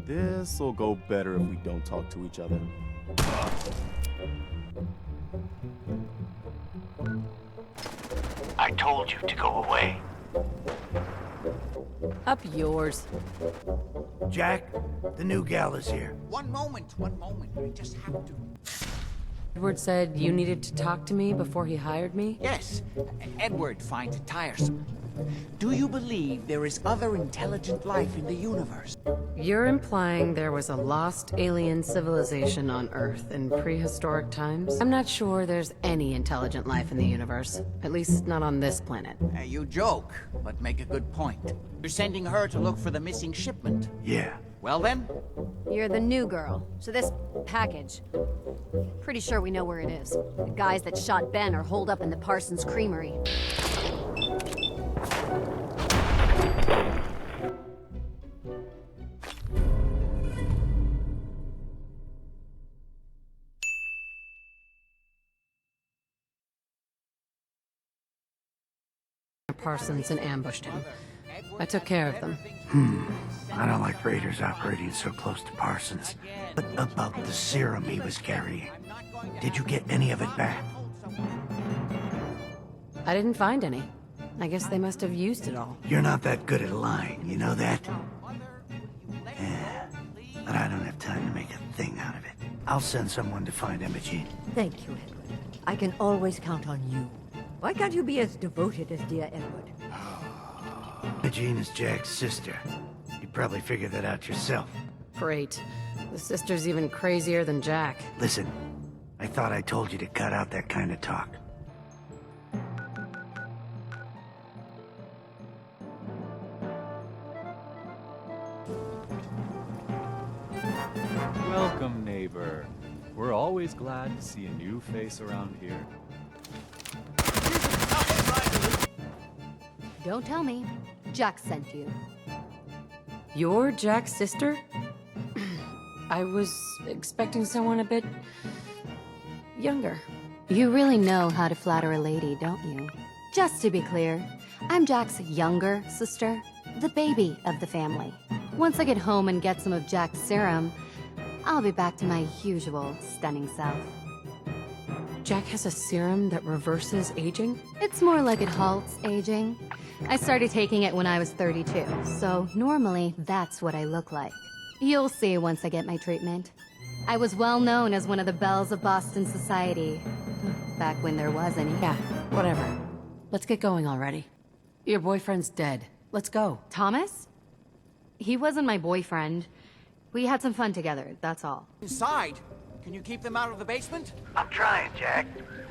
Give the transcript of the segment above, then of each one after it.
This'll go better if we don't talk to each other. I told you to go away. Up yours. Jack, the new gal is here. One moment. I just have to. Edward said you needed to talk to me before he hired me? Yes, Edward finds it tiresome. Do you believe there is other intelligent life in the universe? You're implying there was a lost alien civilization on Earth in prehistoric times? I'm not sure there's any intelligent life in the universe. At least not on this planet. You joke, but make a good point. You're sending her to look for the missing shipment. Yeah. Well then, You're the new girl, so this package. Pretty sure we know where it is. The guys that shot Ben are holed up in the Parsons Creamery. Parsons and ambushed him. I took care of them. I don't like raiders operating so close to Parsons. But about the serum he was carrying, did you get any of it back? I didn't find any. I guess they must have used it all. You're not that good at lying, you know that? Yeah, but I don't have time to make a thing out of it. I'll send someone to find Imogene. Thank you, Edward. I can always count on you. Why can't you be as devoted as dear Edward? Imogene is Jack's sister. You probably figured that out yourself. Great. The sister's even crazier than Jack. Listen, I thought I told you to cut out that kind of talk. Welcome, neighbor. We're always glad to see a new face around here. Don't tell me. Jack sent you. You're Jack's sister? I was expecting someone a bit... younger. You really know how to flatter a lady, don't you? Just to be clear, I'm Jack's younger sister, the baby of the family. Once I get home and get some of Jack's serum, I'll be back to my usual stunning self. Jack has a serum that reverses aging? It's more like it halts aging. I started taking it when I was 32, so normally that's what I look like. You'll see once I get my treatment. I was well known as one of the belles of Boston society. Back when there was any. Yeah, whatever. Let's get going already. Your boyfriend's dead. Let's go. Thomas? He wasn't my boyfriend. We had some fun together, that's all. inside. Can you keep them out of the basement? I'm trying, Jack.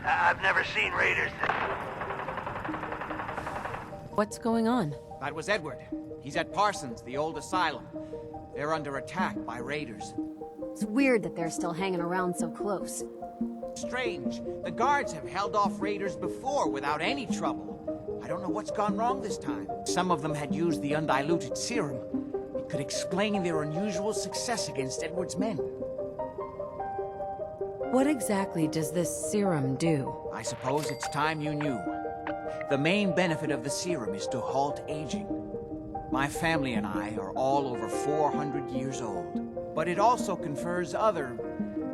I've never seen raiders that... What's going on? That was Edward. He's at Parsons, the old asylum. They're under attack by raiders. It's weird that they're still hanging around so close. Strange. The guards have held off raiders before without any trouble. I don't know what's gone wrong this time. Some of them had used the undiluted serum. It could explain their unusual success against Edward's men. What exactly does this serum do? I suppose it's time you knew. The main benefit of the serum is to halt aging. My family and I are all over 400 years old. But it also confers other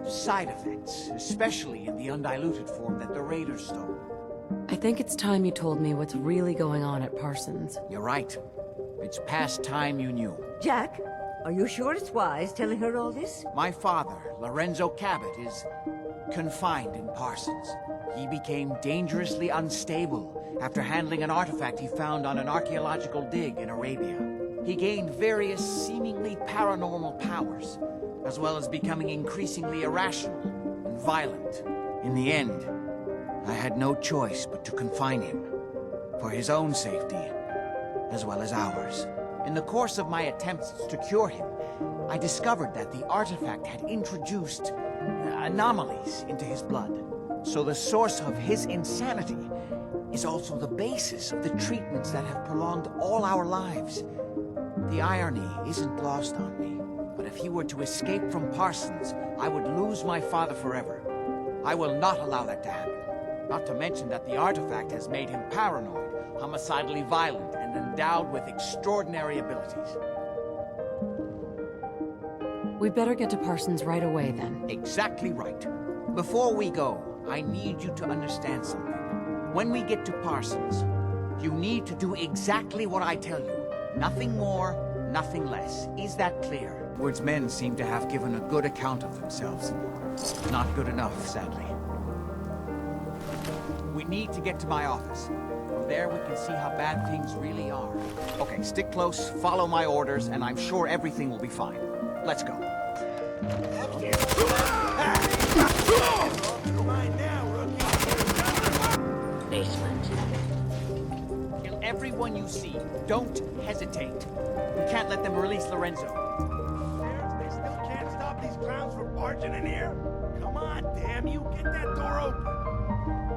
side effects, especially in the undiluted form that the raiders stole. I think it's time you told me what's really going on at Parsons. You're right. It's past time you knew. Jack, are you sure it's wise telling her all this? My father, Lorenzo Cabot, is confined in Parsons. He became dangerously unstable after handling an artifact he found on an archaeological dig in Arabia. He gained various seemingly paranormal powers, as well as becoming increasingly irrational and violent. In the end, I had no choice but to confine him, for his own safety, as well as ours. In the course of my attempts to cure him, I discovered that the artifact had introduced anomalies into his blood. So the source of his insanity is also the basis of the treatments that have prolonged all our lives. The irony isn't lost on me, but if he were to escape from Parsons, I would lose my father forever. I will not allow that to happen. Not to mention that the artifact has made him paranoid, homicidally violent, and endowed with extraordinary abilities. We'd better get to Parsons right away, then. Exactly right. Before we go, I need you to understand something. When we get to Parsons, you need to do exactly what I tell you. Nothing more, nothing less. Is that clear? Edward's men seem to have given a good account of themselves. Not good enough, sadly. We need to get to my office. From there we can see how bad things really are. Okay, stick close, follow my orders, and I'm sure everything will be fine. Let's go. Basement. Kill everyone you see. Don't hesitate. We can't let them release Lorenzo. They still can't stop these clowns from barging in here? Come on, damn you, get that door open.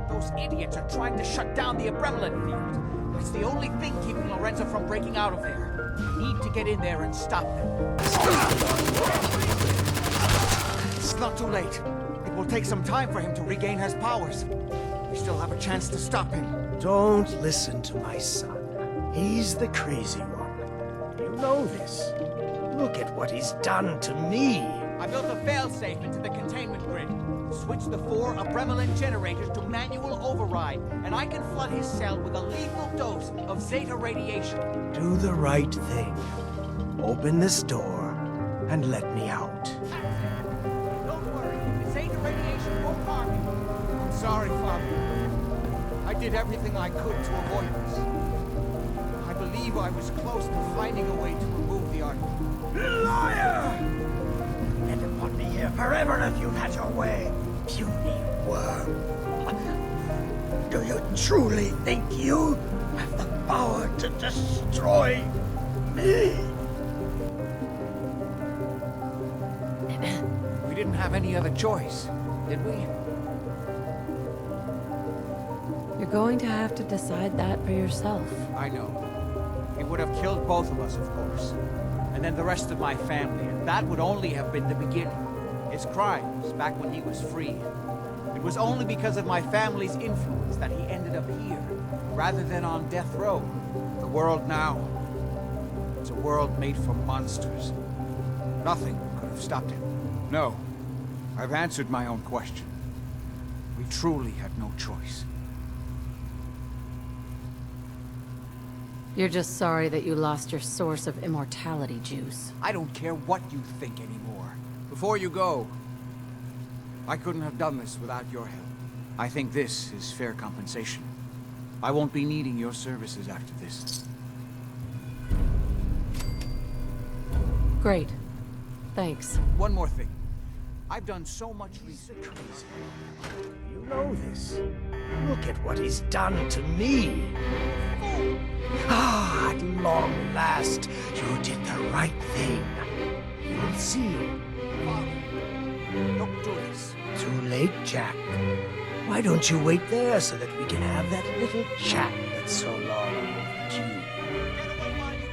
Those idiots are trying to shut down the Abremlin field. It's the only thing keeping Lorenzo from breaking out of there. We need to get in there and stop them. It's not too late. It will take some time for him to regain his powers. We still have a chance to stop him. Don't listen to my son. He's the crazy one. You know this. Look at what he's done to me. I built a failsafe into the containment grid. Switch the 4 Abremlin generators to manual override, and I can flood his cell with a lethal dose of Zeta radiation. Do the right thing. Open this door and let me out. Don't worry, the Zeta radiation won't harm you. I'm sorry, Father. I did everything I could to avoid this. I believe I was close to finding a way to remove the article. Liar! And it won't be here forever if you've had your way, puny worm. Do you truly think you have the power to destroy me? We didn't have any other choice, did we? You're going to have to decide that for yourself. I know. It would have killed both of us, of course. And then the rest of my family, and that would only have been the beginning. His crimes, back when he was free. It was only because of my family's influence that he ended up here, rather than on death row. The world now, it's a world made for monsters. Nothing could have stopped him. No, I've answered my own question. We truly had no choice. You're just sorry that you lost your source of immortality juice. I don't care what you think anymore. Before you go, I couldn't have done this without your help. I think this is fair compensation. I won't be needing your services after this. Great. Thanks. One more thing. I've done so much research. You know this. Look at what he's done to me. Ah, at long last, you did the right thing. You'll see. Father, don't do this. Too late, Jack. Why don't you wait there so that we can have that little chat that's so long overdue? Get away while you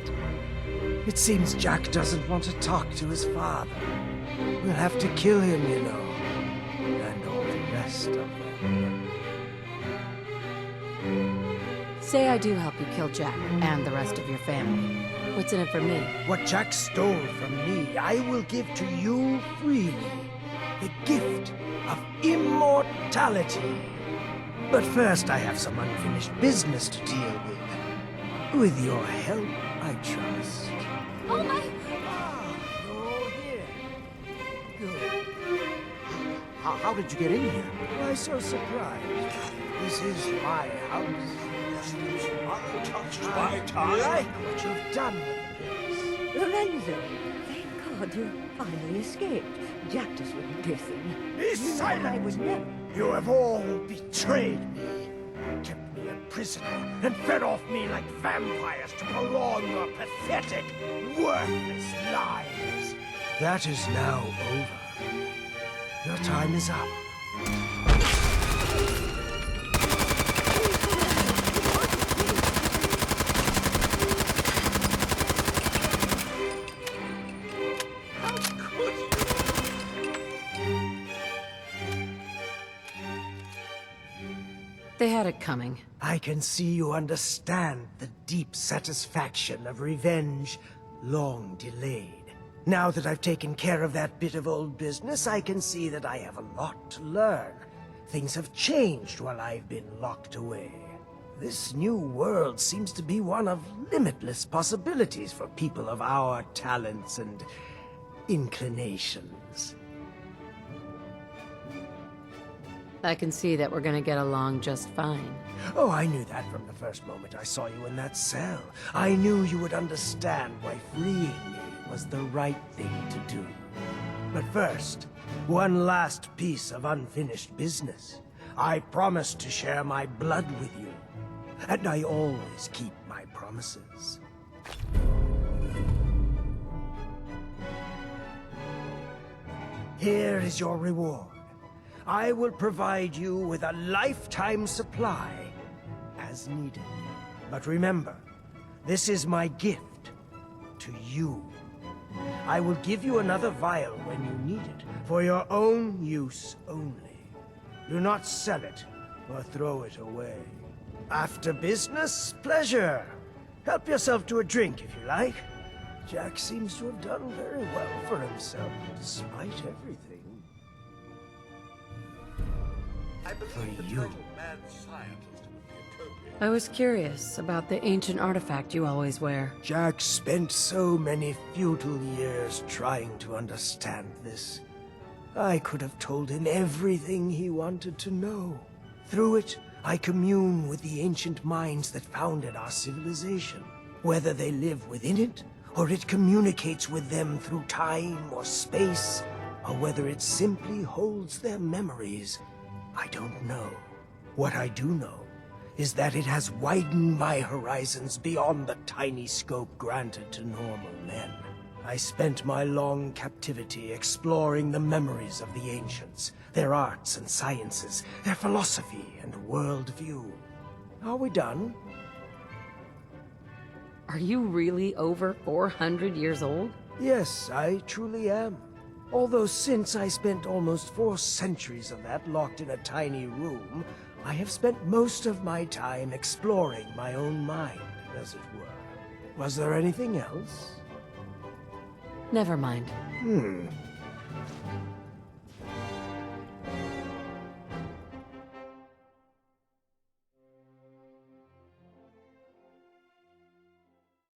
can. It seems Jack doesn't want to talk to his father. We'll have to kill him, you know. And all the rest of them. Say I do help you kill Jack and the rest of your family. What's in it for me? What Jack stole from me, I will give to you freely. The gift of immortality. But first, I have some unfinished business to deal with. With your help, I trust. Oh my... Ah, you're here. Good. How did you get in here? Why so surprised? This is my house. Untouched I like what you've done with the place. Lorenzo, thank God you finally escaped. Jack just wouldn't listen. Be You know I silent! would never... You have all betrayed me. Kept me a prisoner and fed off me like vampires to prolong your pathetic, worthless lives. That is now over. Your time is up. They had it coming. I can see you understand the deep satisfaction of revenge long delayed. Now that I've taken care of that bit of old business, I can see that I have a lot to learn. Things have changed while I've been locked away. This new world seems to be one of limitless possibilities for people of our talents and inclinations. I can see that we're gonna get along just fine. Oh, I knew that from the first moment I saw you in that cell. I knew you would understand why freeing me was the right thing to do. But first, one last piece of unfinished business. I promised to share my blood with you, and I always keep my promises. Here is your reward. I will provide you with a lifetime supply as needed. But remember, this is my gift to you. I will give you another vial when you need it, for your own use only. Do not sell it or throw it away. After business, pleasure. Help yourself to a drink if you like. Jack seems to have done very well for himself, despite everything. For you. I was curious about the ancient artifact you always wear. Jack spent so many futile years trying to understand this. I could have told him everything he wanted to know. Through it, I commune with the ancient minds that founded our civilization. Whether they live within it, or it communicates with them through time or space, or whether it simply holds their memories, I don't know. What I do know is that it has widened my horizons beyond the tiny scope granted to normal men. I spent my long captivity exploring the memories of the ancients, their arts and sciences, their philosophy and worldview. Are we done? Are you really over 400 years old? Yes, I truly am. Although since I spent almost 4 centuries of that locked in a tiny room, I have spent most of my time exploring my own mind, as it were. Was there anything else? Never mind.